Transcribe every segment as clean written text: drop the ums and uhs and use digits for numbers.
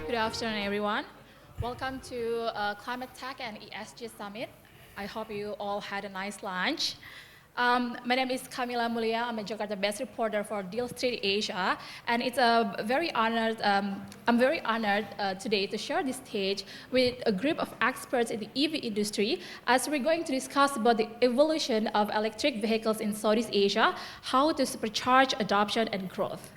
Good afternoon, everyone. Welcome to Climate Tech and ESG Summit. I hope you all had a nice lunch. My name is Khamila, Mulia. I'm a Jakarta-based reporter for DealStreetAsia, and it's a very honored. I'm very honored today to share this stage with a group of experts in the EV industry, as we're going to discuss about the evolution of electric vehicles in Southeast Asia, how to supercharge adoption and growth.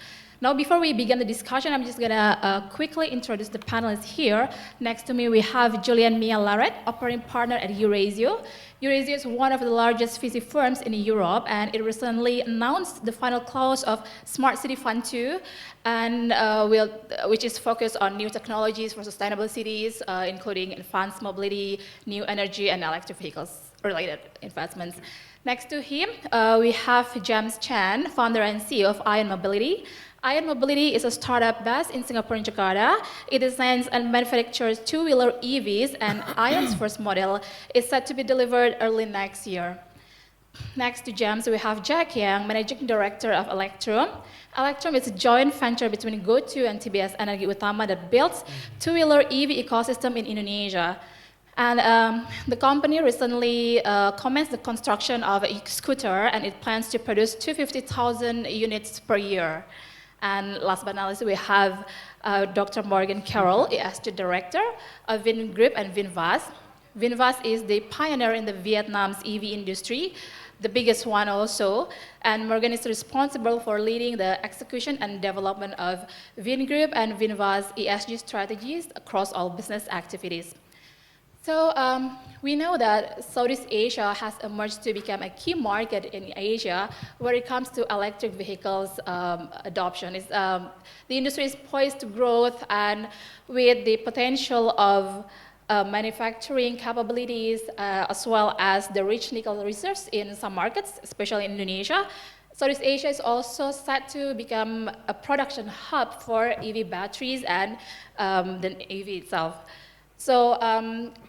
Now, before we begin the discussion, I'm just going to quickly introduce the panelists here. Next to me, we have Julien Mialaret, operating partner at Eurazeo. Eurazeo is one of the largest VC firms in Europe, and it recently announced the final close of Smart City Fund 2, and which is focused on new technologies for sustainable cities, including advanced mobility, new energy, and electric vehicles-related investments. Next to him, we have James Chan, founder and CEO of Ion Mobility. Ion Mobility is a startup based in Singapore and Jakarta. It designs and manufactures two-wheeler EVs, and Ion's first model is set to be delivered early next year. Next to James, we have Jack Yang, Managing Director of Electrum. Electrum is a joint venture between GoTo and TBS Energi Utama that builds two-wheeler EV ecosystem in Indonesia. And the company recently commenced the construction of a scooter, and it plans to produce 250,000 units per year. And last but not least, we have Dr. Morgan Carroll, ESG Director of Vingroup and VinFast. VinFast is the pioneer in the Vietnam's EV industry, the biggest one also. And Morgan is responsible for leading the execution and development of Vingroup and VinFast ESG strategies across all business activities. So we know that Southeast Asia has emerged to become a key market in Asia when it comes to electric vehicles adoption. The industry is poised to growth, and with the potential of manufacturing capabilities as well as the rich nickel reserves in some markets, especially in Indonesia, Southeast Asia is also set to become a production hub for EV batteries and the EV itself. So,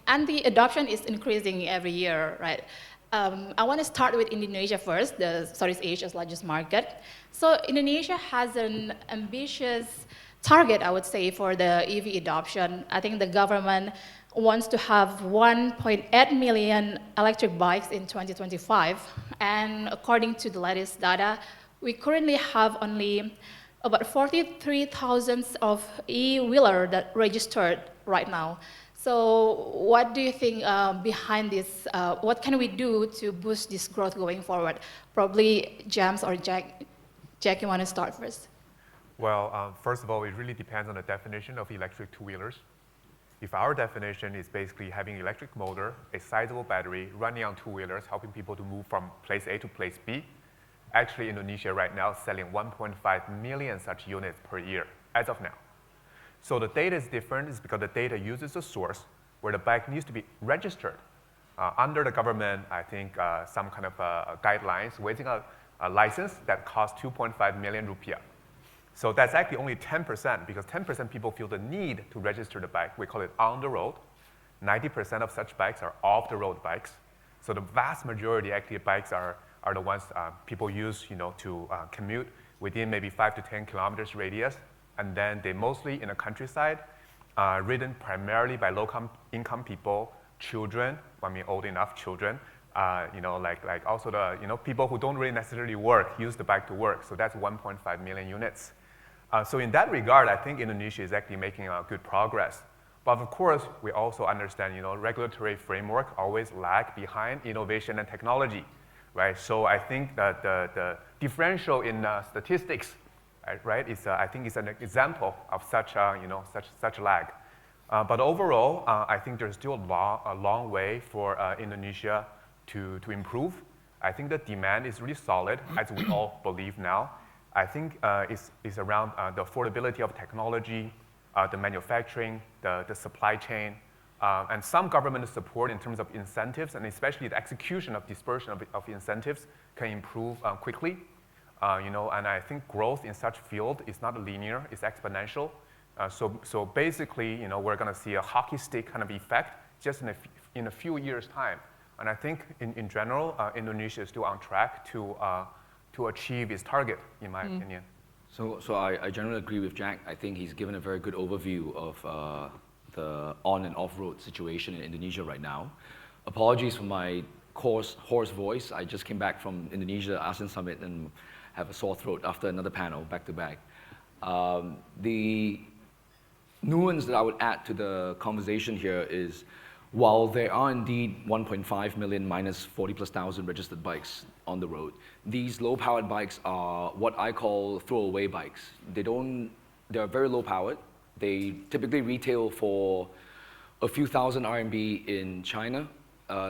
and the adoption is increasing every year, right? I want to start with Indonesia first, the Southeast Asia's largest market. So Indonesia has an ambitious target, I would say, for the EV adoption. I think the government wants to have 1.8 million electric bikes in 2025. And according to the latest data, we currently have only about 43,000 of e-wheeler that registered right now. So what do you think behind this? What can we do to boost this growth going forward? Probably James or Jack. Jack, you want to start first? Well, first of all, it really depends on the definition of electric two-wheelers. If our definition is basically having electric motor, a sizable battery, running on two-wheelers, helping people to move from place A to place B, actually Indonesia right now is selling 1.5 million such units per year, as of now. So the data is different is because the data uses a source where the bike needs to be registered. Under the government, I think some kind of guidelines, waiting a license that costs 2.5 million rupiah. So that's actually only 10%, because 10% people feel the need to register the bike. We call it on the road. 90% of such bikes are off-the-road bikes. So the vast majority actually bikes are the ones people use, to commute within maybe 5 to 10 kilometers radius. And then they mostly in the countryside, ridden primarily by low-income people, children, old enough children, like also the, people who don't really necessarily work, use the bike to work. So that's 1.5 million units. So in that regard, I think Indonesia is actually making good progress. But of course, we also understand, regulatory framework always lag behind innovation and technology, right? So I think that the differential in statistics, right, I think it's an example of such lag. But overall, I think there's still a long way for Indonesia to improve. I think the demand is really solid, as we all believe now. I think it's around the affordability of technology, the manufacturing, the supply chain, and some government support in terms of incentives, and especially the execution of dispersion of incentives can improve quickly. And I think growth in such field is not linear, it's exponential. So basically, we're going to see a hockey stick kind of effect just in a few years' time. And I think in general, Indonesia is still on track to achieve its target, in my opinion. So I generally agree with Jack. I think he's given a very good overview of the on and off-road situation in Indonesia right now. Apologies for my hoarse voice. I just came back from Indonesia ASEAN Summit and have a sore throat after another panel back to back. The nuance that I would add to the conversation here is, while there are indeed 1.5 million minus 40,000+ registered bikes on the road, these low-powered bikes are what I call throwaway bikes. They're very low-powered. They typically retail for a few thousand RMB in China.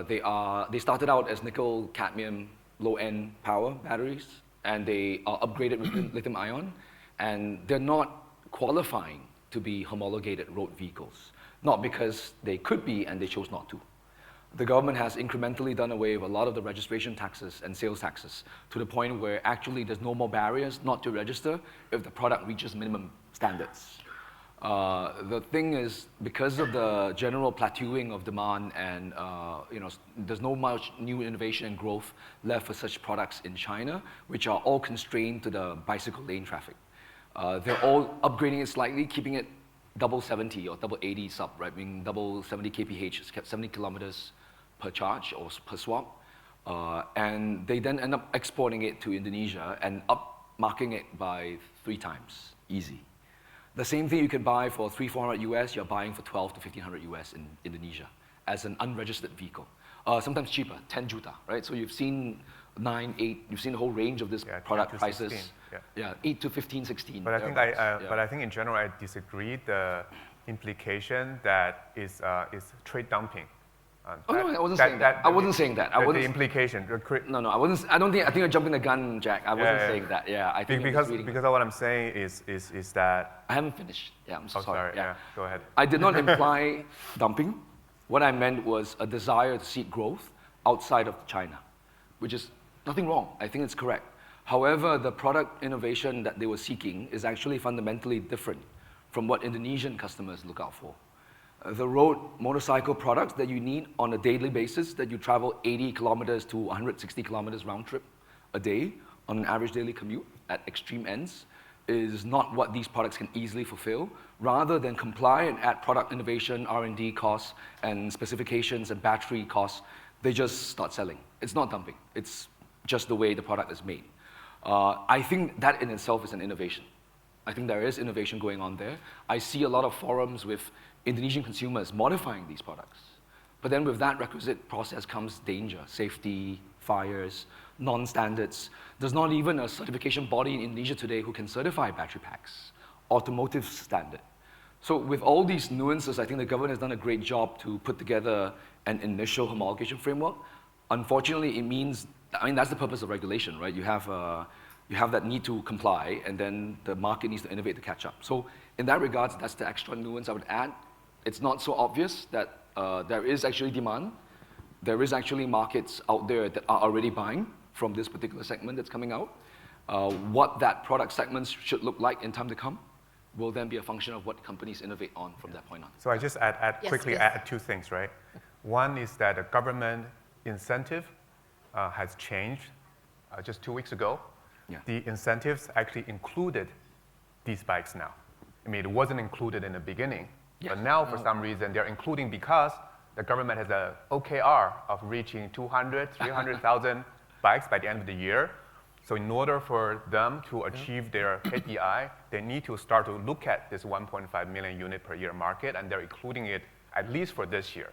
They started out as nickel, cadmium, low-end power batteries, and they are upgraded with lithium-ion, and they're not qualifying to be homologated road vehicles. Not because they could be and they chose not to. The government has incrementally done away with a lot of the registration taxes and sales taxes to the point where actually there's no more barriers not to register if the product reaches minimum standards. The thing is, because of the general plateauing of demand and there's no much new innovation and growth left for such products in China, which are all constrained to the bicycle lane traffic. They're all upgrading it slightly, keeping it double 70 or double 80 sub, right? Meaning double 70 kph, it's kept 70 kilometers per charge or per swap. And they then end up exporting it to Indonesia and upmarking it by 3 times, easy. The same thing you can buy for $300-400 US, you're buying for $1,200 to $1,500 US in Indonesia as an unregistered vehicle. Sometimes cheaper, 10 juta, right? So you've seen 9, 8, you've seen the whole range of this product prices. 16, yeah, 8 to 15, 16. But I think in general I disagree. The implication that is trade dumping. Oh no, I wasn't saying that. I wasn't saying that. The implication. No, I wasn't. I think you're jumping the gun, Jack. I wasn't saying that. Yeah, I think because what I'm saying is that I haven't finished. Yeah, I'm so sorry. Yeah, go ahead. I did not imply dumping. What I meant was a desire to seek growth outside of China, which is nothing wrong. I think it's correct. However, the product innovation that they were seeking is actually fundamentally different from what Indonesian customers look out for. The road motorcycle products that you need on a daily basis, that you travel 80 kilometers to 160 kilometers round trip a day on an average daily commute at extreme ends, is not what these products can easily fulfill. Rather than comply and add product innovation, R&D costs, and specifications and battery costs, they just start selling. It's not dumping. It's just the way the product is made. I think that in itself is an innovation. I think there is innovation going on there. I see a lot of forums with Indonesian consumers modifying these products. But then with that requisite process comes danger, safety, fires, non-standards. There's not even a certification body in Indonesia today who can certify battery packs, automotive standard. So with all these nuances, I think the government has done a great job to put together an initial homologation framework. Unfortunately, it means, that's the purpose of regulation, right? You have that need to comply, and then the market needs to innovate to catch up. So in that regard, that's the extra nuance I would add. It's not so obvious that there is actually demand. There is actually markets out there that are already buying from this particular segment that's coming out. What that product segment should look like in time to come will then be a function of what companies innovate on from that point on. So I just quickly add 2 things, right? One is that the government incentive has changed just 2 weeks ago. Yeah. The incentives actually included these bikes now. It wasn't included in the beginning, but now for some reason they're including because the government has an OKR of reaching 200, 300,000 bikes by the end of the year. So in order for them to achieve their KPI, they need to start to look at this 1.5 million unit per year market, and they're including it at least for this year.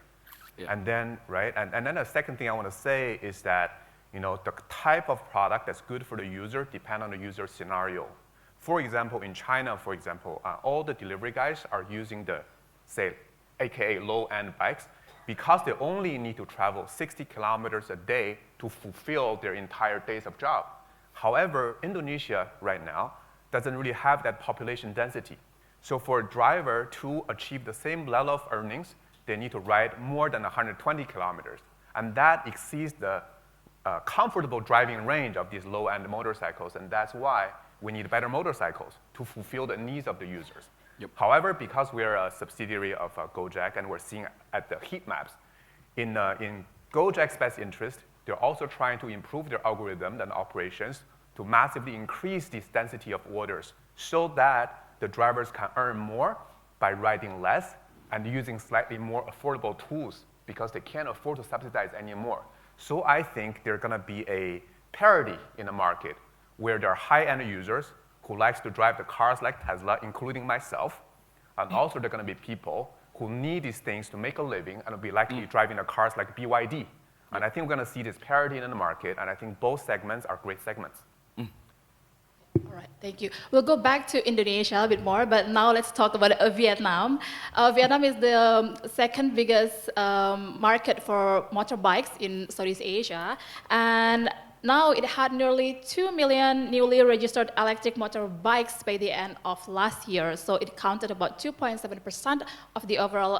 Yeah. And then, right, and then the second thing I want to say is that, the type of product that's good for the user depends on the user scenario. For example, in China, all the delivery guys are using the, say, AKA low-end bikes because they only need to travel 60 kilometers a day to fulfill their entire days of job. However, Indonesia right now doesn't really have that population density. So for a driver to achieve the same level of earnings, they need to ride more than 120 kilometers. And that exceeds the comfortable driving range of these low-end motorcycles, and that's why we need better motorcycles to fulfill the needs of the users. Yep. However, because we're a subsidiary of Gojek and we're seeing at the heat maps, in Gojek's best interest, they're also trying to improve their algorithm and operations to massively increase this density of orders so that the drivers can earn more by riding less and using slightly more affordable tools because they can't afford to subsidize anymore. So I think there's going to be a parity in the market where there are high-end users who likes to drive the cars like Tesla, including myself, and also there are going to be people who need these things to make a living and will be likely driving the cars like BYD. And I think we're going to see this parity in the market, and I think both segments are great segments. All right, thank you. We'll go back to Indonesia a bit more, but now let's talk about Vietnam. Vietnam is the second biggest market for motorbikes in Southeast Asia, and now it had nearly 2 million newly registered electric motorbikes by the end of last year. So it counted about 2.7% of the overall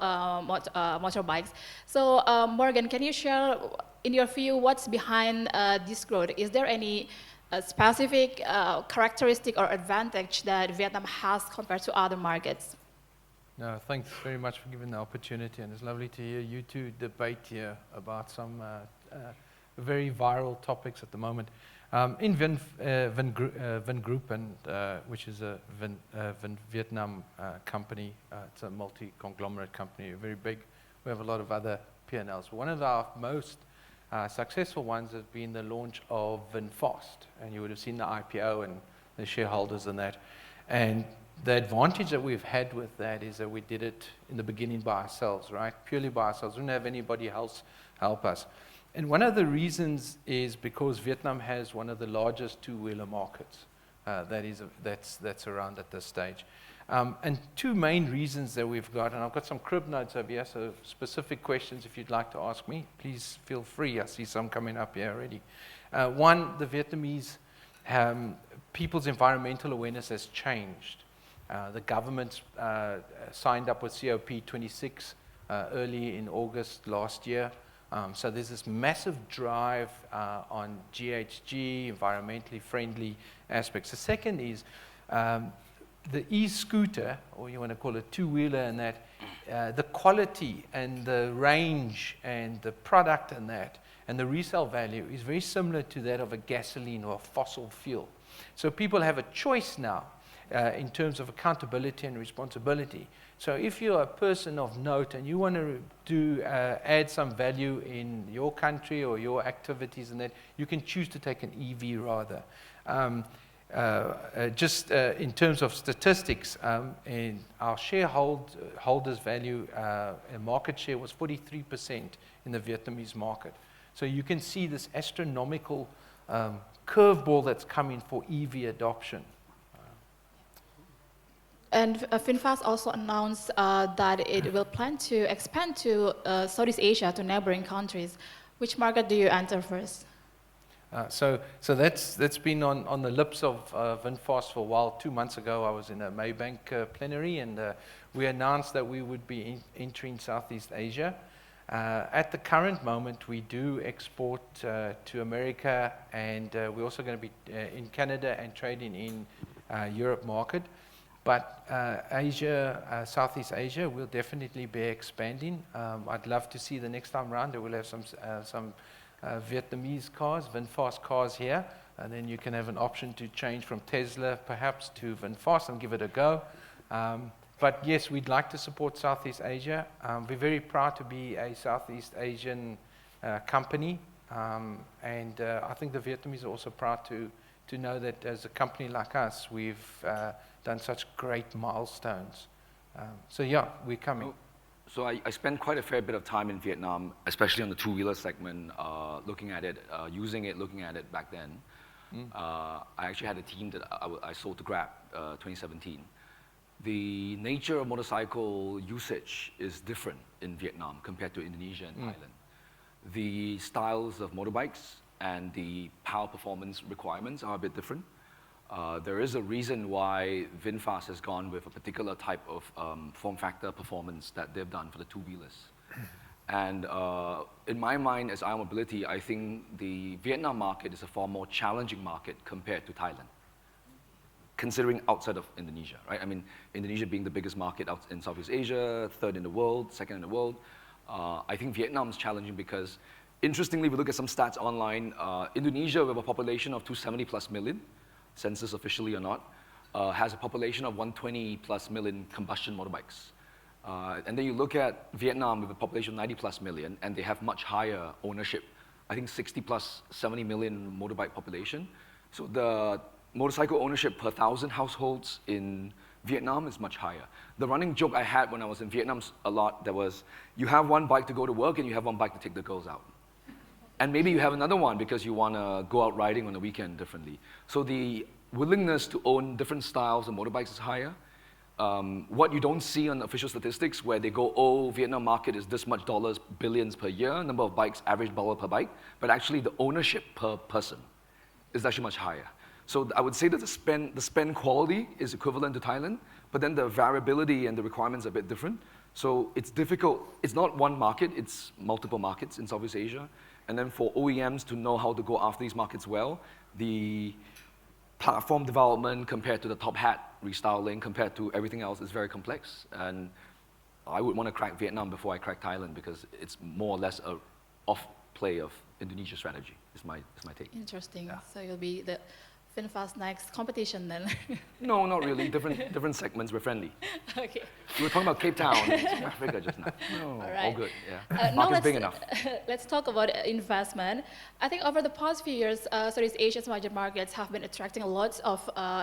motorbikes. So Morgan, can you share, in your view, what's behind this growth? Is there any specific characteristic or advantage that Vietnam has compared to other markets? No, thanks very much for giving the opportunity, and it's lovely to hear you two debate here about some very viral topics at the moment. In Vingroup, and which is a Vietnam company, it's a multi-conglomerate company, very big. We have a lot of other P&Ls. One of our most successful ones has been the launch of VinFast, and you would have seen the IPO and the shareholders in that. And the advantage that we've had with that is that we did it in the beginning by ourselves, right? Purely by ourselves. We didn't have anybody else help us. And one of the reasons is because Vietnam has one of the largest two-wheeler markets that's around at this stage. And two main reasons that we've got, and I've got some crib notes over here, so specific questions if you'd like to ask me, please feel free. I see some coming up here already. One, the Vietnamese, people's environmental awareness has changed. The government signed up with COP26 early in August last year. So there's this massive drive on GHG, environmentally friendly aspects. The second is the e-scooter, or you want to call it two-wheeler, and that the quality and the range and the product and that, and the resale value is very similar to that of a gasoline or a fossil fuel. So people have a choice now in terms of accountability and responsibility. So if you're a person of note and you want to add some value in your country or your activities and that, you can choose to take an EV rather. Just in terms of statistics, in our shareholders' value and market share was 43% in the Vietnamese market. So you can see this astronomical curveball that's coming for EV adoption. And VinFast also announced that it will plan to expand to Southeast Asia, to neighboring countries. Which market do you enter first? So that's been on the lips of VinFast for a while. 2 months ago, I was in a Maybank plenary, and we announced that we would be entering Southeast Asia. At the current moment, we do export to America, and we're also going to be in Canada and trading in Europe market. But Asia, Southeast Asia, will definitely be expanding. I'd love to see the next time around that we'll have some Vietnamese cars, VinFast cars here, and then you can have an option to change from Tesla perhaps to VinFast and give it a go. But yes, we'd like to support Southeast Asia. We're very proud to be a Southeast Asian company, and I think the Vietnamese are also proud to know that as a company like us, we've done such great milestones. So yeah, we're coming. So I spent quite a fair bit of time in Vietnam, especially on the two-wheeler segment, looking at it, using it, looking at it back then. I actually had a team that I sold to Grab 2017. The nature of motorcycle usage is different in Vietnam compared to Indonesia and Thailand. The styles of motorbikes and the power performance requirements are a bit different. There is a reason why VinFast has gone with a particular type of form factor performance that they've done for the two-wheelers. And in my mind, as iMobility, I think the Vietnam market is a far more challenging market compared to Thailand, considering outside of Indonesia, right? I mean, Indonesia being the biggest market out in Southeast Asia, third in the world, second in the world. I think Vietnam is challenging because Interestingly, we look at some stats online. Indonesia, with a population of 270 plus million, census officially or not, has a population of 120 plus million combustion motorbikes. And then you look at Vietnam with a population of 90 plus million, and they have much higher ownership. I think 60 plus 70 million motorbike population. So the motorcycle ownership per 1,000 households in Vietnam is much higher. The running joke I had when I was in Vietnam a lot, there was, you have one bike to go to work and you have one bike to take the girls out. And maybe you have another one because you want to go out riding on the weekend differently. So the willingness to own different styles of motorbikes is higher. What you don't see on official statistics where they go, oh, Vietnam market is this much dollars, billions per year, number of bikes, average dollar per bike, but actually the ownership per person is actually much higher. So I would say that the spend quality is equivalent to Thailand, but then the variability and the requirements are a bit different. So it's difficult. It's not one market, it's multiple markets in Southeast Asia. And then for OEMs to know how to go after these markets well, the platform development compared to the top hat restyling compared to everything else is very complex. And I would want to crack Vietnam before I crack Thailand because it's more or less a off play of Indonesia strategy, is my take. Interesting. Yeah. So you'll be the VinFast next competition then? No, not really. Different segments. We're friendly. Okay. We were talking about Cape Town, South Africa just now. No, all right. All good. Yeah. Market's big enough. Let's talk about investment. I think over the past few years, Southeast Asia's major markets have been attracting a lot of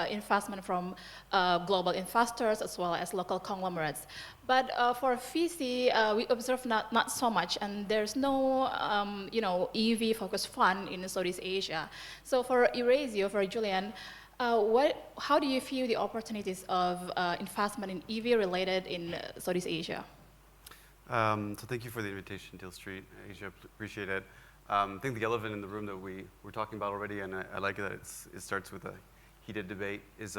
investment from global investors as well as local conglomerates. But for VC, we observe not so much, and there's no EV-focused fund in Southeast Asia. So for Eurazeo, for Julien, how do you view the opportunities of investment in EV related in Southeast Asia? So thank you for the invitation, DealStreetAsia. Appreciate it. I think the elephant in the room that we were talking about already, and I like that it starts with a heated debate, is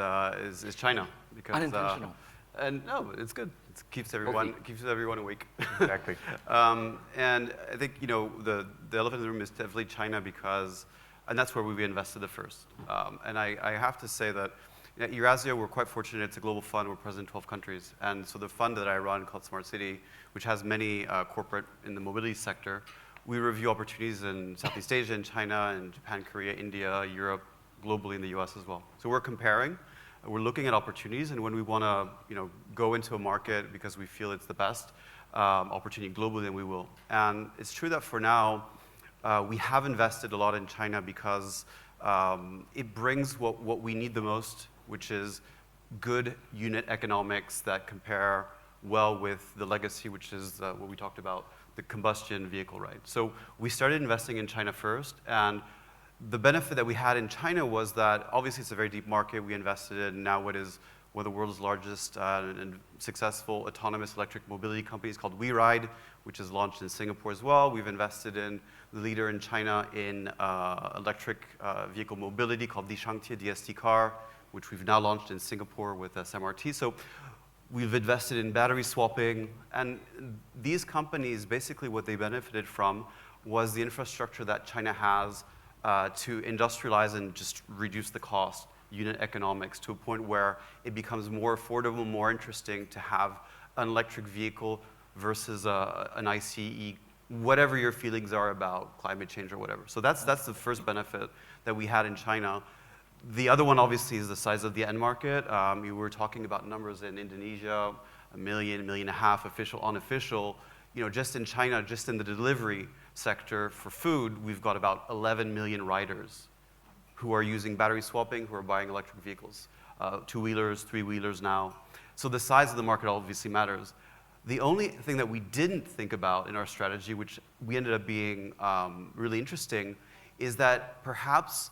China. Because, unintentional. And no, it's good. It keeps everyone awake. Exactly. And I think the elephant in the room is definitely China because, and that's where we invested the first. And I have to say that at Eurazeo, we're quite fortunate. It's a global fund. We're present in 12 countries. And so the fund that I run called Smart City, which has many corporate in the mobility sector, we review opportunities in Southeast Asia, in China, in Japan, Korea, India, Europe, globally in the US as well. So we're comparing. We're looking at opportunities, and when we want to go into a market because we feel it's the best opportunity globally, then we will. And it's true that for now, we have invested a lot in China because it brings what we need the most, which is good unit economics that compare well with the legacy, which is what we talked about, the combustion vehicle, right? So we started investing in China first, and the benefit that we had in China was that obviously it's a very deep market. We invested in now what is one of the world's largest and successful autonomous electric mobility companies called WeRide, which is launched in Singapore as well. We've invested in the leader in China in electric vehicle mobility called Dishangtie DST Car, which we've now launched in Singapore with SMRT. So we've invested in battery swapping. And these companies, basically what they benefited from was the infrastructure that China has to industrialize and just reduce the cost, unit economics, to a point where it becomes more affordable, more interesting to have an electric vehicle versus an ICE, whatever your feelings are about climate change or whatever. So that's the first benefit that we had in China. The other one, obviously, is the size of the end market. We were talking about numbers in Indonesia, 1 million, 1.5 million, official, unofficial. Just in China, just in the delivery sector for food, we've got about 11 million riders who are using battery swapping, who are buying electric vehicles, two-wheelers, three-wheelers now. So the size of the market obviously matters. The only thing that we didn't think about in our strategy, which we ended up being really interesting, is that perhaps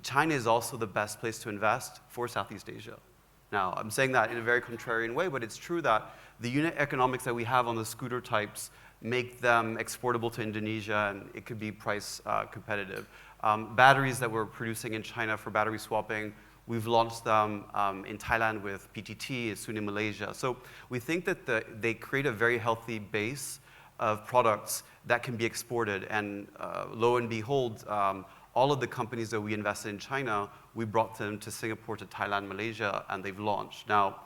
China is also the best place to invest for Southeast Asia. Now, I'm saying that in a very contrarian way, but it's true that the unit economics that we have on the scooter types make them exportable to Indonesia, and it could be price competitive. Batteries that we're producing in China for battery swapping, we've launched them in Thailand with PTT, soon in Malaysia. So we think that they create a very healthy base of products that can be exported. And lo and behold, all of the companies that we invested in China, we brought them to Singapore, to Thailand, Malaysia, and they've launched. Now,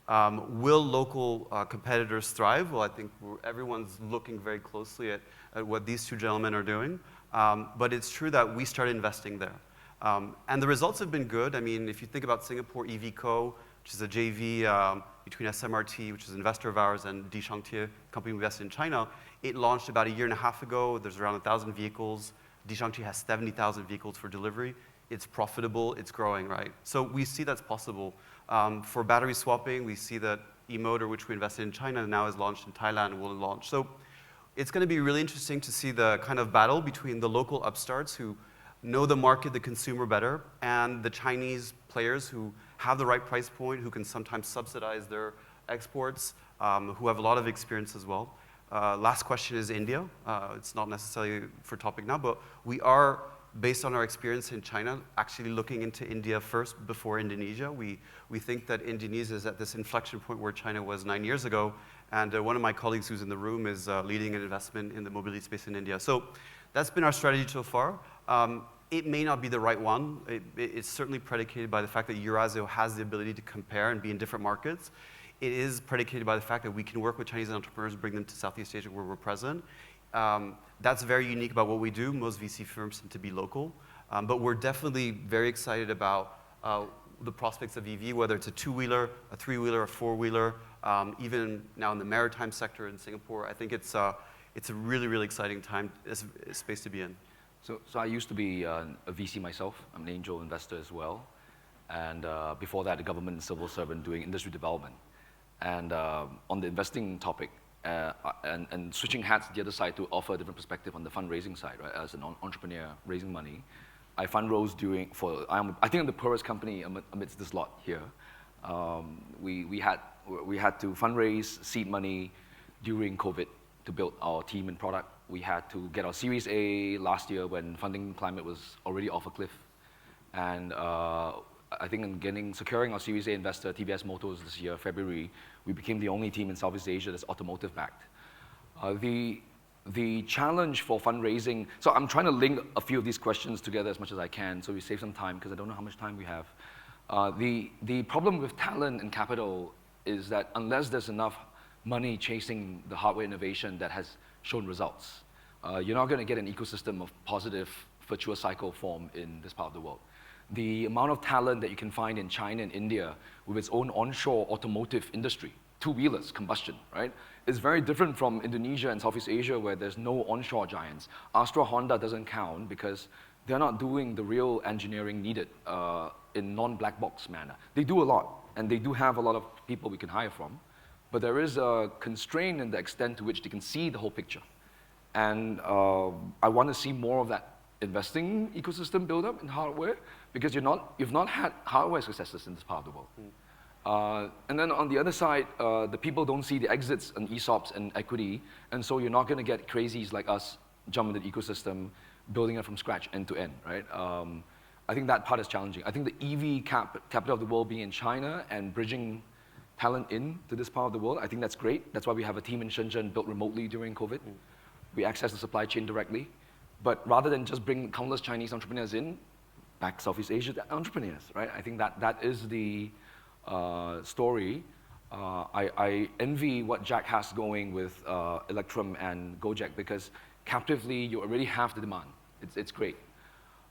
Will local competitors thrive? Well, I think everyone's looking very closely at what these two gentlemen are doing. But it's true that we started investing there. And the results have been good. I mean, if you think about Singapore EV Co., which is a JV between SMRT, which is an investor of ours, and DealStreetAsia, company we invested in China, it launched about a year and a half ago. There's around 1,000 vehicles. DealStreetAsia has 70,000 vehicles for delivery. It's profitable, it's growing, right? So we see that's possible. For battery swapping, we see that eMotor, which we invested in China, now is launched in Thailand and will launch. So it's going to be really interesting to see the kind of battle between the local upstarts who know the market, the consumer better, and the Chinese players who have the right price point, who can sometimes subsidize their exports, who have a lot of experience as well. Last question is India. It's not necessarily for topic now, but we are, based on our experience in China, actually looking into India first before Indonesia. We think that Indonesia is at this inflection point where China was 9 years ago, and one of my colleagues who's in the room is leading an investment in the mobility space in India. So that's been our strategy so far. It may not be the right one. It's certainly predicated by the fact that Eurazeo has the ability to compare and be in different markets. It is predicated by the fact that we can work with Chinese entrepreneurs, bring them to Southeast Asia where we're present. That's very unique about what we do. Most VC firms tend to be local. But we're definitely very excited about the prospects of EV, whether it's a two-wheeler, a three-wheeler, a four-wheeler, even now in the maritime sector in Singapore. I think it's a really, really exciting space to be in. So I used to be a VC myself. I'm an angel investor as well. And before that, a government and civil servant doing industry development. And on the investing topic, and switching hats to the other side to offer a different perspective on the fundraising side, right? As an entrepreneur raising money, I fundraised I think I'm the poorest company amidst this lot here. We had to fundraise seed money during COVID to build our team and product. We had to get our Series A last year when funding climate was already off a cliff. And I think in securing our Series A investor, TVS Motors this year, February, we became the only team in Southeast Asia that's automotive backed. The challenge for fundraising, so I'm trying to link a few of these questions together as much as I can so we save some time because I don't know how much time we have. The problem with talent and capital is that unless there's enough money chasing the hardware innovation that has shown results, you're not going to get an ecosystem of positive virtuous cycle form in this part of the world. The amount of talent that you can find in China and India with its own onshore automotive industry, two-wheelers, combustion, right, is very different from Indonesia and Southeast Asia where there's no onshore giants. Astra Honda doesn't count because they're not doing the real engineering needed in non-black box manner. They do a lot, and they do have a lot of people we can hire from, but there is a constraint in the extent to which they can see the whole picture. And I want to see more of that investing ecosystem build up in hardware because you've not had hardware successes in this part of the world. And then on the other side, the people don't see the exits and ESOPs and equity, and so you're not going to get crazies like us jump into the ecosystem, building it from scratch end to end, right? I think that part is challenging. I think the EV capital of the world being in China and bridging talent into this part of the world, I think that's great. That's why we have a team in Shenzhen built remotely during COVID. We access the supply chain directly. But rather than just bring countless Chinese entrepreneurs in, back Southeast Asia entrepreneurs, right? I think that is the story. I envy what Jack has going with Electrum and Gojek because captively you already have the demand. It's great.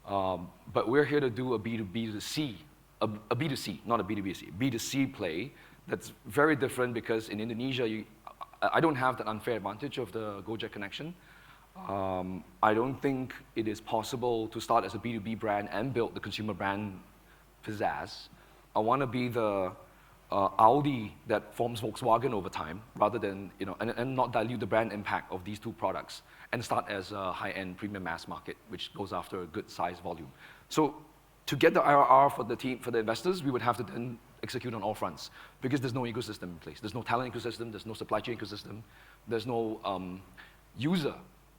But we're here to do a B2B2C, a B2C, not a B2B2C, B2C play that's very different because in Indonesia, I don't have that unfair advantage of the Gojek connection. I don't think it is possible to start as a B2B brand and build the consumer brand pizzazz. I want to be the Audi that forms Volkswagen over time, rather than, and not dilute the brand impact of these two products and start as a high-end premium mass market, which goes after a good size volume. So to get the IRR for the team, for the investors, we would have to then execute on all fronts because there's no ecosystem in place. There's no talent ecosystem, there's no supply chain ecosystem, there's no user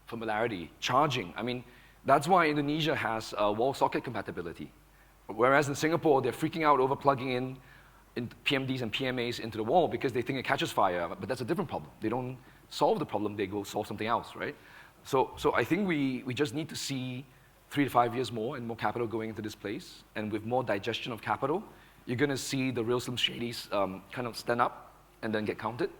familiarity, charging. I mean, that's why Indonesia has wall socket compatibility. Whereas in Singapore, they're freaking out over plugging in PMDs and PMAs into the wall because they think it catches fire, but that's a different problem. They don't solve the problem, they go solve something else, right? So I think we just need to see 3 to 5 years more and more capital going into this place, and with more digestion of capital, you're going to see the real Slim Shadys kind of stand up and then get counted,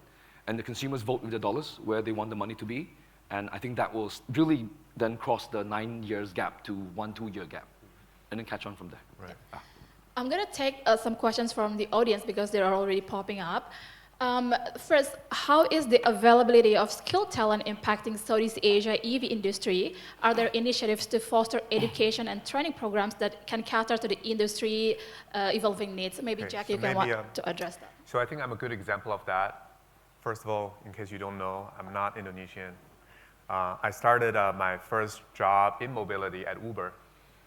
and the consumers vote with their dollars where they want the money to be, and I think that will really then cross the 9 years gap to 1-2 year gap, and then catch on from there. Right. I'm going to take some questions from the audience because they are already popping up. First, how is the availability of skilled talent impacting Southeast Asia EV industry? Are there initiatives to foster education and training programs that can cater to the industry evolving needs? Maybe Okay, Jack, so you can maybe, want to address that. So I think I'm a good example of that. First of all, in case you don't know, I'm not Indonesian. I started my first job in mobility at Uber.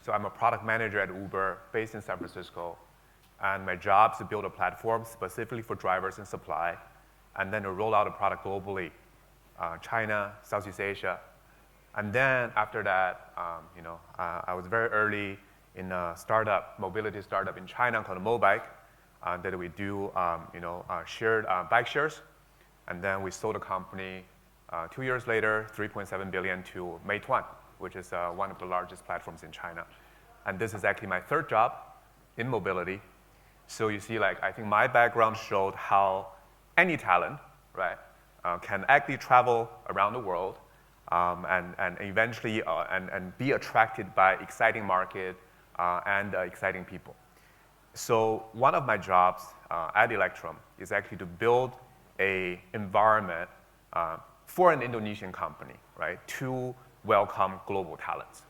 So I'm a product manager at Uber based in San Francisco. And my job is to build a platform specifically for drivers and supply, and then to roll out a product globally, China, Southeast Asia. And then after that, I was very early in a startup, mobility startup in China called Mobike, that we do shared bike shares. And then we sold the company 2 years later, 3.7 billion to Meituan, which is one of the largest platforms in China. And this is actually my third job in mobility. So you see, I think my background showed how any talent, right, can actually travel around the world and eventually and be attracted by exciting market and exciting people. So one of my jobs at Electrum is actually to build an environment for an Indonesian company, right, to welcome global talents.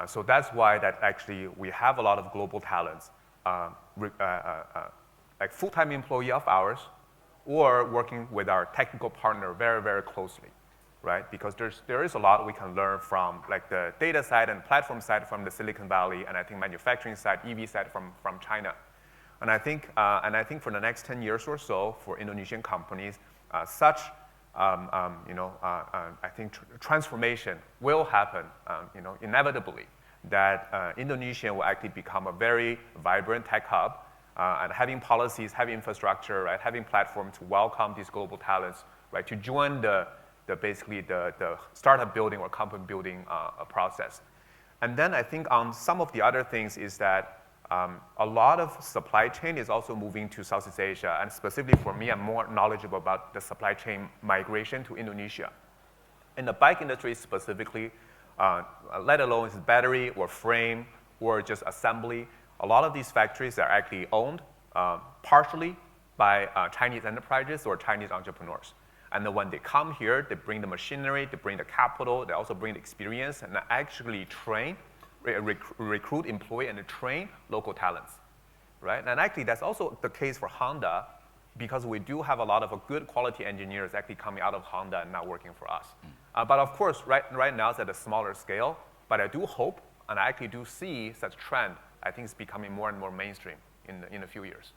So that's why that actually we have a lot of global talents, like full-time employee of ours, or working with our technical partner very, very closely, right? Because there is a lot we can learn from like the data side and platform side from the Silicon Valley, and I think manufacturing side, EV side from China. And I think for the next 10 years or so, for Indonesian companies, such I think transformation will happen, inevitably. That Indonesia will actually become a very vibrant tech hub, and having policies, having infrastructure, right, having platforms to welcome these global talents, right, to join the startup building or company building process. And then I think on some of the other things is that a lot of supply chain is also moving to Southeast Asia, and specifically for me, I'm more knowledgeable about the supply chain migration to Indonesia. In the bike industry specifically, let alone its battery or frame or just assembly, a lot of these factories are actually owned partially by Chinese enterprises or Chinese entrepreneurs. And then when they come here, they bring the machinery, they bring the capital, they also bring the experience, and actually train, recruit, employ, and train local talents, right? And actually, that's also the case for Honda, because we do have a lot of good quality engineers actually coming out of Honda and now working for us. But of course, right now it's at a smaller scale, but I do hope, and I actually do see such trend, I think it's becoming more and more mainstream in a few years.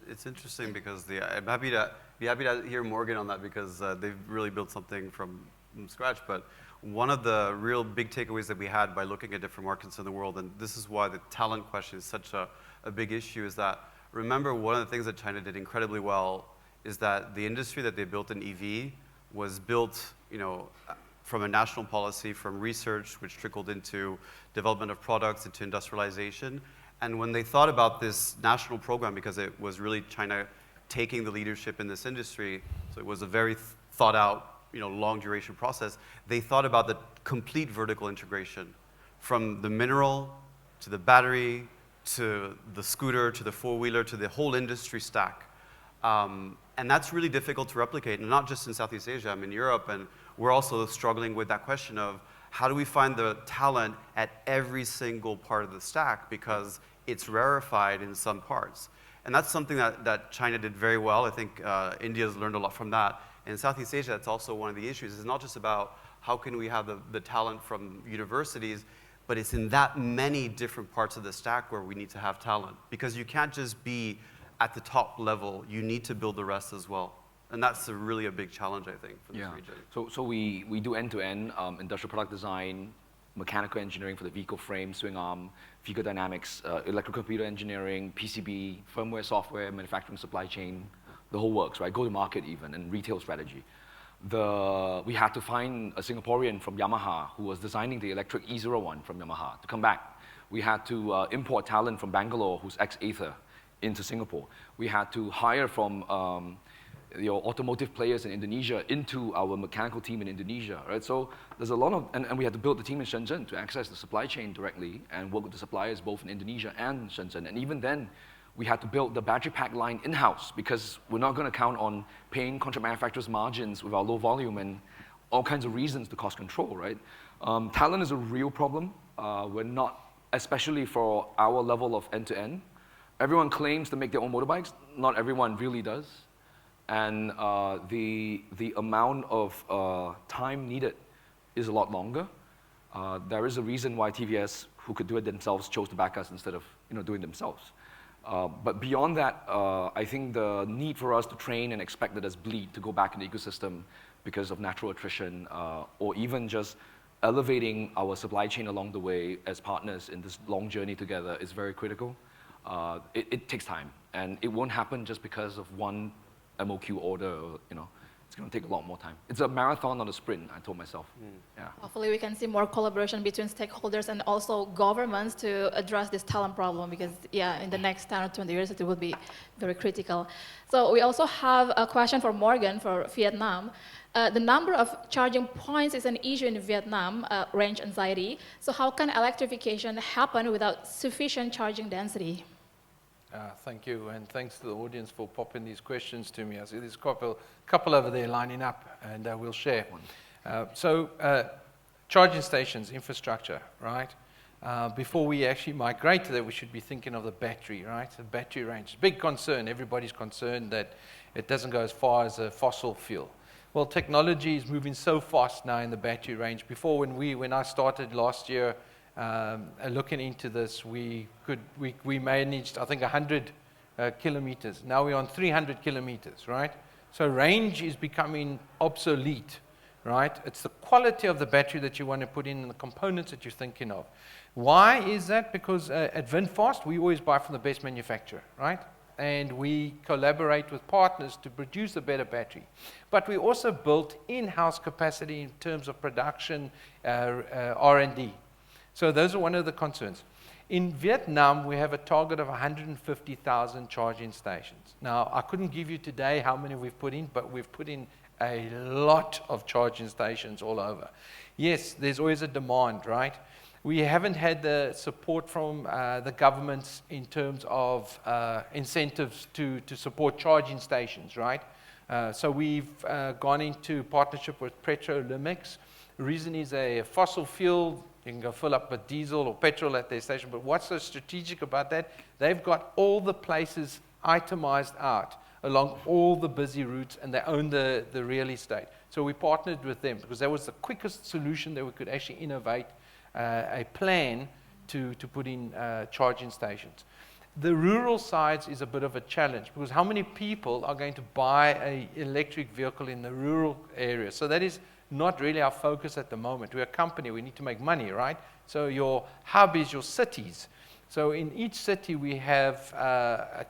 It's interesting because I'm happy to hear Morgan on that, because they've really built something from scratch. But one of the real big takeaways that we had by looking at different markets in the world, and this is why the talent question is such a big issue, is that remember one of the things that China did incredibly well is that the industry that they built in EV was built, from a national policy, from research, which trickled into development of products, into industrialization. And when they thought about this national program, because it was really China taking the leadership in this industry, so it was a very thought out, long duration process, they thought about the complete vertical integration, from the mineral to the battery, to the scooter, to the four-wheeler, to the whole industry stack. And that's really difficult to replicate, and not just in Southeast Asia, I'm in Europe, and we're also struggling with that question of how do we find the talent at every single part of the stack, because it's rarefied in some parts. And that's something that China did very well. I think India's learned a lot from that. In Southeast Asia, that's also one of the issues. It's not just about how can we have the talent from universities, but it's in that many different parts of the stack where we need to have talent. Because you can't just be at the top level, you need to build the rest as well. And that's really a big challenge, I think, for this region. So we do end-to-end industrial product design, mechanical engineering for the vehicle frame, swing arm, vehicle dynamics, electrical computer engineering, PCB, firmware, software, manufacturing, supply chain, the whole works, right? Go-to-market even, and retail strategy. We had to find a Singaporean from Yamaha who was designing the electric E01 from Yamaha to come back. We had to import talent from Bangalore who's ex-Ather. into Singapore. We had to hire from automotive players in Indonesia into our mechanical team in Indonesia, right? So there's a lot of, and we had to build the team in Shenzhen to access the supply chain directly and work with the suppliers both in Indonesia and Shenzhen. And even then, we had to build the battery pack line in-house because we're not going to count on paying contract manufacturers margins with our low volume and all kinds of reasons to cost control, right? Talent is a real problem. We're not, especially for our level of end-to-end. Everyone claims to make their own motorbikes. Not everyone really does. And the amount of time needed is a lot longer. There is a reason why TVS, who could do it themselves, chose to back us instead of doing it themselves. But beyond that, I think the need for us to train and expect that there's bleed to go back in the ecosystem because of natural attrition, or even just elevating our supply chain along the way as partners in this long journey together is very critical. It takes time, and it won't happen just because of one MOQ order, or, it's going to take a lot more time. It's a marathon, not a sprint, I told myself. Yeah. Hopefully we can see more collaboration between stakeholders and also governments to address this talent problem because, in the next 10 or 20 years, it will be very critical. So we also have a question for Morgan for Vietnam. The number of charging points is an issue in Vietnam, range anxiety. So how can electrification happen without sufficient charging density? Thank you, and thanks to the audience for popping these questions to me. I see there's a couple over there lining up, and we'll share. Charging stations, infrastructure, right? Before we actually migrate to that, we should be thinking of the battery, right? The battery range. Big concern. Everybody's concerned that it doesn't go as far as a fossil fuel. Well, technology is moving so fast now in the battery range. Before, when I started last year, looking into this, we managed, I think, 100 kilometers. Now we're on 300 kilometers, right? So range is becoming obsolete, right? It's the quality of the battery that you want to put in and the components that you're thinking of. Why is that? Because at VinFast, we always buy from the best manufacturer, right? And we collaborate with partners to produce a better battery. But we also built in-house capacity in terms of production, R&D. So those are one of the concerns. In Vietnam, we have a target of 150,000 charging stations. Now, I couldn't give you today how many we've put in, but we've put in a lot of charging stations all over. Yes, there's always a demand, right? We haven't had the support from the governments in terms of incentives to support charging stations, right? So we've gone into partnership with Petrolimics. The reason is a fossil fuel. You can go fill up with diesel or petrol at their station. But what's so strategic about that? They've got all the places itemized out along all the busy routes, and they own the real estate. So we partnered with them because that was the quickest solution that we could actually innovate a plan to put in charging stations. The rural sides is a bit of a challenge because how many people are going to buy an electric vehicle in the rural area? So that is not really our focus at the moment. We're a company, we need to make money, right? So your hub is your cities. So in each city we have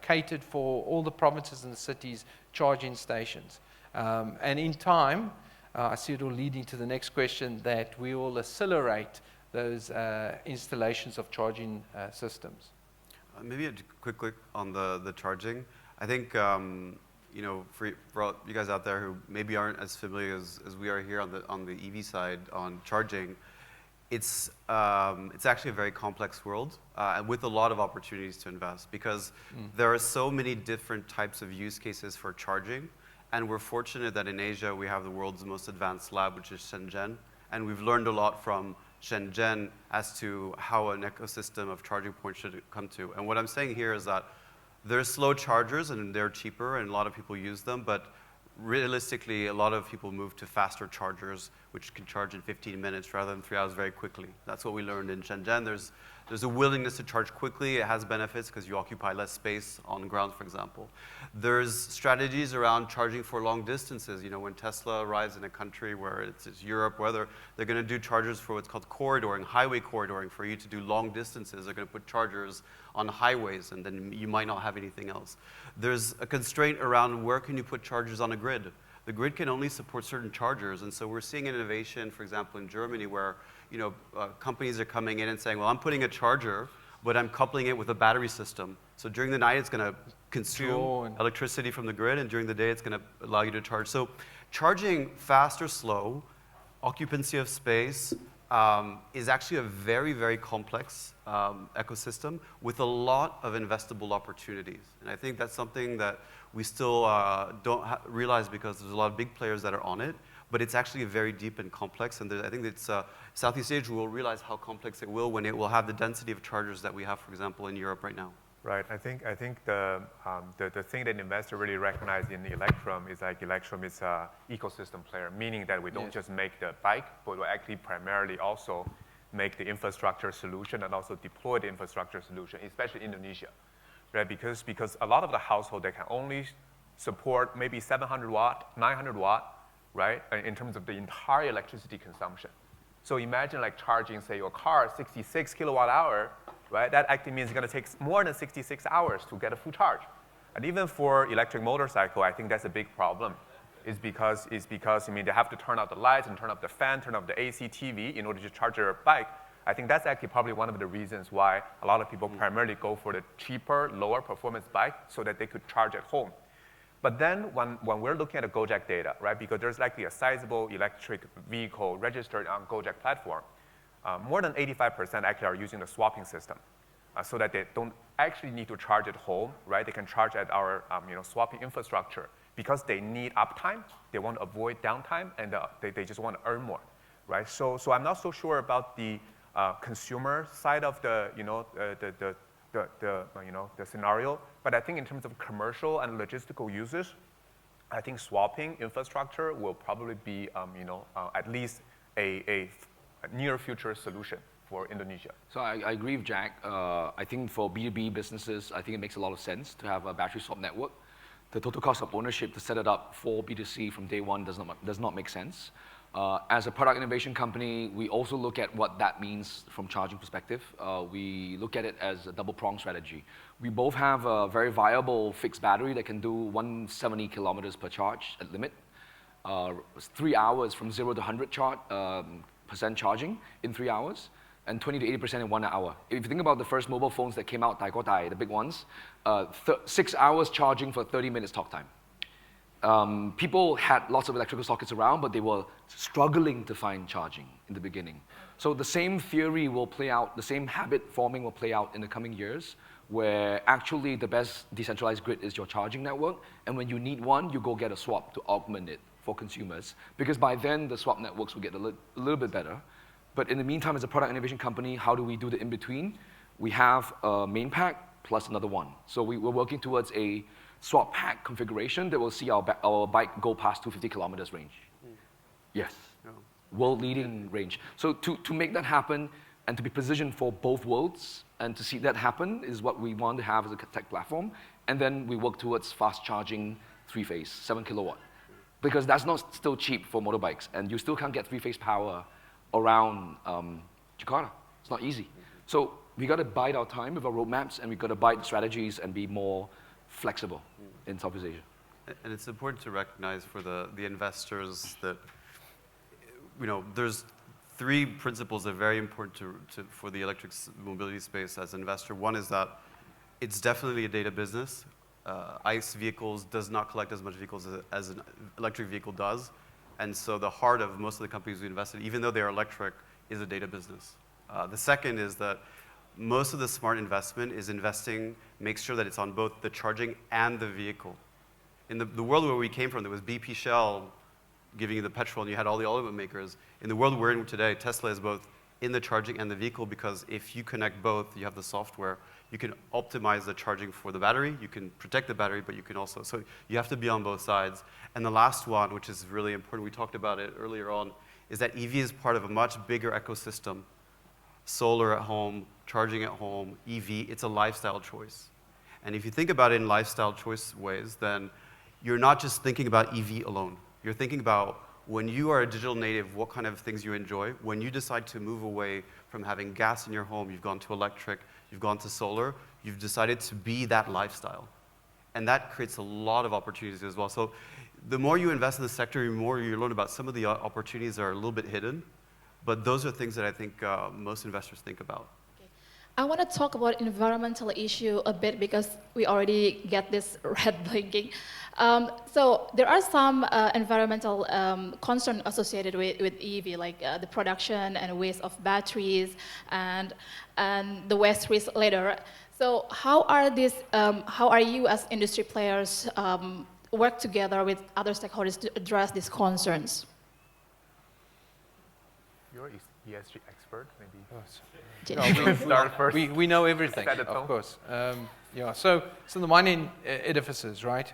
catered for all the provinces and the cities charging stations. And in time, I see it all leading to the next question, that we will accelerate those installations of charging systems. Maybe a quick on the charging. I think for all you guys out there who maybe aren't as familiar as we are here on the EV side on charging, it's actually a very complex world and with a lot of opportunities to invest because there are so many different types of use cases for charging, and we're fortunate that in Asia we have the world's most advanced lab, which is Shenzhen, and we've learned a lot from Shenzhen as to how an ecosystem of charging points should come to. And what I'm saying here is that there's slow chargers and they're cheaper and a lot of people use them, but realistically a lot of people move to faster chargers which can charge in 15 minutes rather than 3 hours very quickly. That's what we learned in Shenzhen. There's a willingness to charge quickly. It has benefits because you occupy less space on ground, for example. There's strategies around charging for long distances. You know, when Tesla arrives in a country where it's Europe, whether they're going to do chargers for what's called corridoring, highway corridoring, for you to do long distances. They're going to put chargers on highways, and then you might not have anything else. There's a constraint around where can you put chargers on a grid. The grid can only support certain chargers, and so we're seeing an innovation, for example, in Germany, where companies are coming in and saying, well, I'm putting a charger, but I'm coupling it with a battery system. So during the night, it's going to consume Draw and- electricity from the grid, and during the day, it's going to allow you to charge. So charging fast or slow, occupancy of space, is actually a very, very complex ecosystem with a lot of investable opportunities. And I think that's something that we still don't realize because there's a lot of big players that are on it, but it's actually very deep and complex. And I think it's Southeast Asia will realize how complex it will when it will have the density of chargers that we have, for example, in Europe right now. Right. I think the thing that investors really recognize in Electrum is like Electrum is an ecosystem player, meaning that we don't just make the bike, but we actually primarily also make the infrastructure solution and also deploy the infrastructure solution, especially Indonesia, right? Because a lot of the household, they can only support maybe 700 watt, 900 watt, right? In terms of the entire electricity consumption. So imagine like charging, say, your car 66 kilowatt hour, right? That actually means it's going to take more than 66 hours to get a full charge. And even for electric motorcycle, I think that's a big problem. Is because I mean, they have to turn out the lights and turn up the fan, turn up the AC, TV in order to charge their bike. I think that's actually probably one of the reasons why a lot of people primarily go for the cheaper, lower performance bike so that they could charge at home. But then when we're looking at the Gojek data, right, because there's likely a sizable electric vehicle registered on Gojek platform, more than 85% actually are using the swapping system so that they don't actually need to charge at home, right? They can charge at our swapping infrastructure because they need uptime, they want to avoid downtime, and they just want to earn more, right? So I'm not so sure about the consumer side of the scenario, but I think in terms of commercial and logistical uses, I think swapping infrastructure will probably be at least a near future solution for Indonesia. So I agree with Jack. I think for B2B businesses, I think it makes a lot of sense to have a battery swap network. The total cost of ownership to set it up for B2C from day one does not make sense. As a product innovation company, we also look at what that means from charging perspective. We look at it as a double-pronged strategy. We both have a very viable fixed battery that can do 170 kilometers per charge at limit. 3 hours from 0 to 100% charging in 3 hours, and 20 to 80% in 1 hour. If you think about the first mobile phones that came out, the big ones, 6 hours charging for 30 minutes talk time. People had lots of electrical sockets around, but they were struggling to find charging in the beginning. So the same theory will play out, the same habit forming will play out in the coming years, where actually the best decentralized grid is your charging network, and when you need one, you go get a swap to augment it for consumers, because by then the swap networks will get a little bit better. But in the meantime, as a product innovation company, how do we do the in-between? We have a main pack plus another one. So we're working towards a swap pack configuration that will see our bike go past 250 kilometers range. Yes, world-leading range. So to make that happen and to be positioned for both worlds and to see that happen is what we want to have as a tech platform. And then we work towards fast charging 3-phase, 7 kilowatt. Because that's not still cheap for motorbikes, and you still can't get 3-phase power around Jakarta. It's not easy. So we got to bide our time with our roadmaps, and we got to bide strategies and be more flexible in Southeast Asia. And it's important to recognize for the investors that there's 3 principles that are very important for the electric mobility space as an investor. One is that it's definitely a data business. ICE vehicles does not collect as much vehicles as an electric vehicle does. And so the heart of most of the companies we invested, even though they're electric, is a data business. The second is that most of the smart investment is make sure that it's on both the charging and the vehicle. In the world where we came from, there was BP Shell giving you the petrol, and you had all the oil makers. In the world we're in today, Tesla is both in the charging and the vehicle, because if you connect both, you have the software, you can optimize the charging for the battery, you can protect the battery, but you can also, so you have to be on both sides. And the last one, which is really important, we talked about it earlier on, is that EV is part of a much bigger ecosystem. Solar at home, charging at home, EV, it's a lifestyle choice. And if you think about it in lifestyle choice ways, then you're not just thinking about EV alone. You're thinking about when you are a digital native, what kind of things you enjoy. When you decide to move away from having gas in your home, you've gone to electric, you've gone to solar, you've decided to be that lifestyle. And that creates a lot of opportunities as well. So the more you invest in the sector, the more you learn about some of the opportunities that are a little bit hidden. But those are things that I think most investors think about. Okay. I want to talk about environmental issue a bit because we already get this red blinking. So there are some environmental concerns associated with EV, like the production and waste of batteries and the waste risk later. So how are you as industry players work together with other stakeholders to address these concerns? You're ESG expert, maybe. No, Start first. we know everything, Set the tone. of course. Yeah, so the mining edifices, right,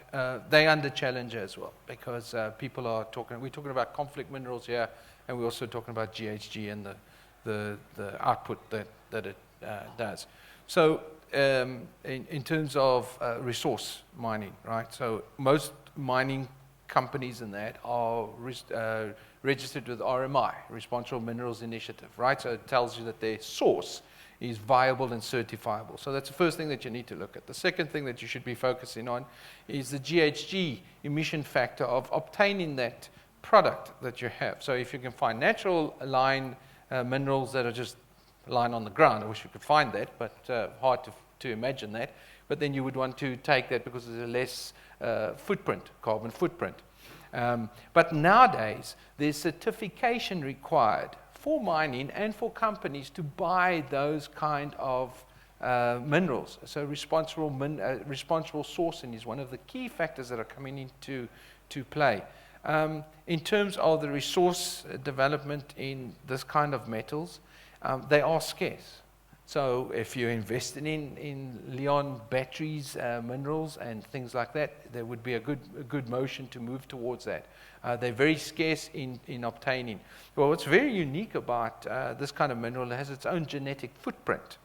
they under challenge as well because people are talking, we're talking about conflict minerals here, and we're also talking about GHG and the output that it does. So in terms of resource mining, right, so most mining companies in that are registered with RMI, Responsible Minerals Initiative, right? So it tells you that their source is viable and certifiable. So that's the first thing that you need to look at. The second thing that you should be focusing on is the GHG emission factor of obtaining that product that you have. So if you can find natural line minerals that are just lying on the ground, I wish you could find that, but hard to imagine that. But then you would want to take that because there's a less carbon footprint. But nowadays, there's certification required for mining and for companies to buy those kind of minerals. So responsible sourcing is one of the key factors that are coming into play. In terms of the resource development in this kind of metals, they are scarce. So if you're investing in Leon batteries, minerals, and things like that, there would be a good motion to move towards that. They're very scarce in obtaining. Well, what's very unique about this kind of mineral, it has its own genetic footprint.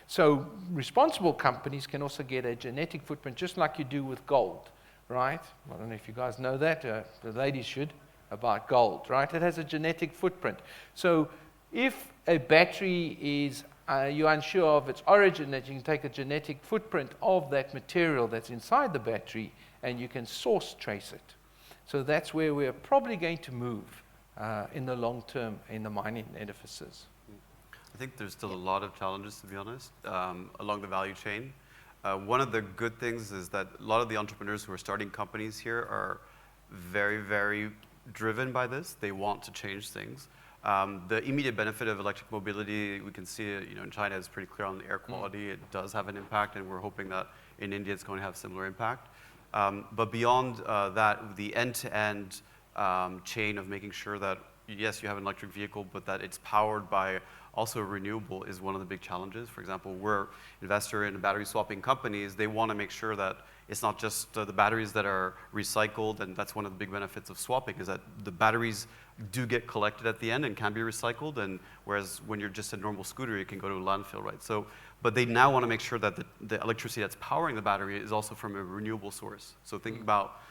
So responsible companies can also get a genetic footprint, just like you do with gold, right? I don't know if you guys know that. The ladies should, about gold, right? It has a genetic footprint. So if a battery is you're unsure of its origin, that you can take a genetic footprint of that material that's inside the battery and you can source trace it. So that's where we're probably going to move in the long term in the mining edifices. I think there's still a lot of challenges, to be honest, along the value chain. One of the good things is that a lot of the entrepreneurs who are starting companies here are very, very driven by this. They want to change things. The immediate benefit of electric mobility, we can see it, in China is pretty clear on the air quality. It does have an impact, and we're hoping that in India it's going to have similar impact. But beyond that, the end-to-end chain of making sure that, yes, you have an electric vehicle, but that it's powered by also renewable is one of the big challenges. For example, we're an investor in battery swapping companies. They want to make sure that it's not just the batteries that are recycled, and that's one of the big benefits of swapping, is that the batteries do get collected at the end and can be recycled, and whereas when you're just a normal scooter, you can go to a landfill, right? So, but they now want to make sure that the electricity that's powering the battery is also from a renewable source. So thinking about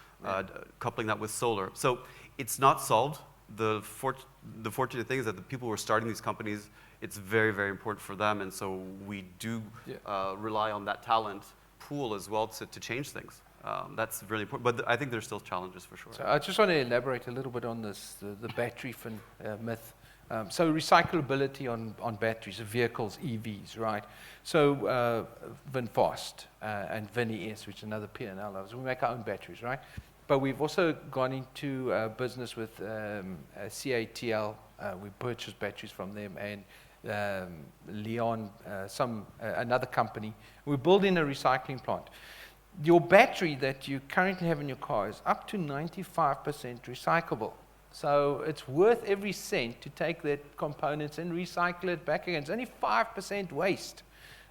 coupling that with solar. So it's not solved. The fortunate thing is that the people who are starting these companies, it's very, very important for them, and so we do rely on that talent pool as well to change things. That's really important, but I think there's still challenges for sure. So I just want to elaborate a little bit on this, the battery myth. So recyclability on batteries, vehicles, EVs, right? So VinFast and VinES, which is another P&L, we make our own batteries, right? But we've also gone into business with CATL. We purchased batteries from them, and Leon, another company. We're building a recycling plant. Your battery that you currently have in your car is up to 95% recyclable. So it's worth every cent to take that components and recycle it back again. It's only 5% waste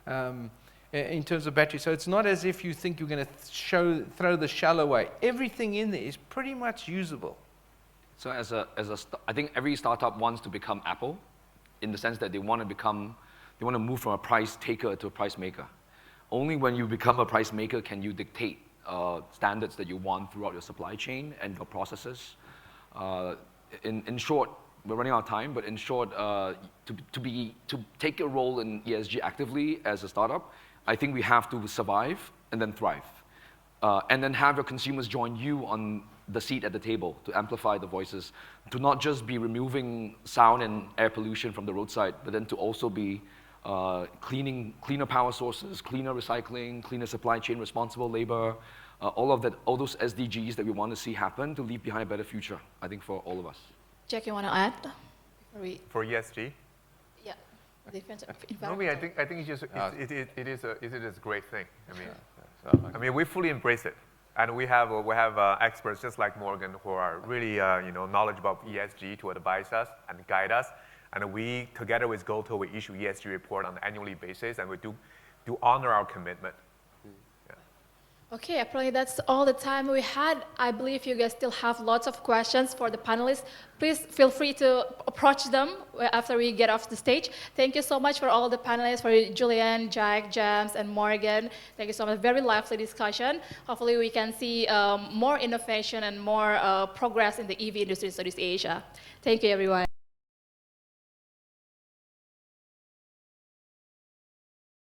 in terms of battery. So it's not as if you think you're going to throw the shell away. Everything in there is pretty much usable. So I think every startup wants to become Apple, in the sense that they want to move from a price taker to a price maker. Only when you become a price maker can you dictate standards that you want throughout your supply chain and your processes. In short, we're running out of time, but in short, to take a role in ESG actively as a startup, I think we have to survive and then thrive. And then have your consumers join you on the seat at the table to amplify the voices, to not just be removing sound and air pollution from the roadside, but then to also be cleaner power sources, cleaner recycling, cleaner supply chain, responsible labor, all those SDGs that we want to see happen to leave behind a better future, I think, for all of us. Jack, you want to add? For ESG? Yeah. Defense No, I think it's just, it is a great thing. I mean, we fully embrace it. And we have experts just like Morgan who are really knowledgeable about ESG to advise us and guide us. And we, together with GoTo, we issue ESG report on an annually basis, and we do honor our commitment. Okay, apparently that's all the time we had. I believe you guys still have lots of questions for the panelists. Please feel free to approach them after we get off the stage. Thank you so much for all the panelists, for Julien, Jack, James, and Morgan. Thank you so much. Very lively discussion. Hopefully we can see more innovation and more progress in the EV industry in Southeast Asia. Thank you, everyone.